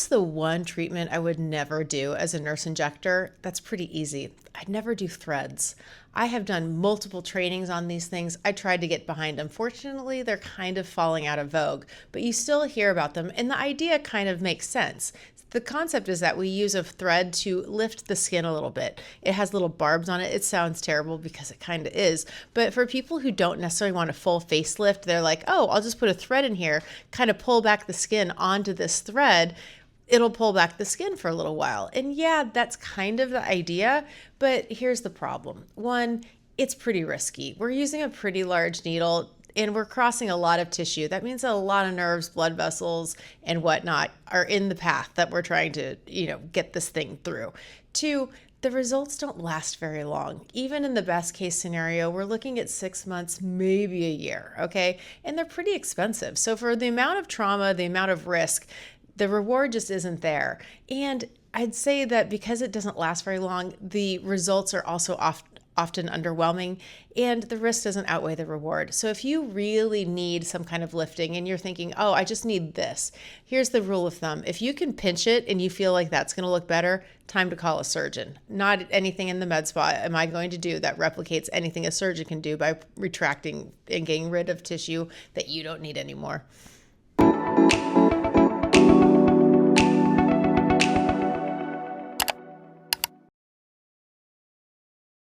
What's the one treatment I would never do as a nurse injector? That's pretty easy. I'd never do threads. I have done multiple trainings on these things. I tried to get behind them. Fortunately, they're kind of falling out of vogue, but you still hear about them, and the idea kind of makes sense. The concept is that we use a thread to lift the skin a little bit. It has little barbs on it. It sounds terrible because it kind of is. But for people who don't necessarily want a full facelift, they're like, oh, I'll just put a thread in here, kind of pull back the skin onto this thread. It'll pull back the skin for a little while. And yeah, that's kind of the idea. But here's the problem. One, it's pretty risky. We're using a pretty large needle and we're crossing a lot of tissue. That means that a lot of nerves, blood vessels, and whatnot are in the path that we're trying to, get this thing through. Two, the results don't last very long. Even in the best case scenario, we're looking at 6 months, maybe a year, okay? And they're pretty expensive. So for the amount of trauma, the amount of risk, the reward just isn't there. And I'd say that because it doesn't last very long, the results are also often underwhelming and the risk doesn't outweigh the reward. So if you really need some kind of lifting and you're thinking, oh, I just need this, here's the rule of thumb. If you can pinch it and you feel like that's going to look better, time to call a surgeon. Not anything in the med spa am I going to do that replicates anything a surgeon can do by retracting and getting rid of tissue that you don't need anymore.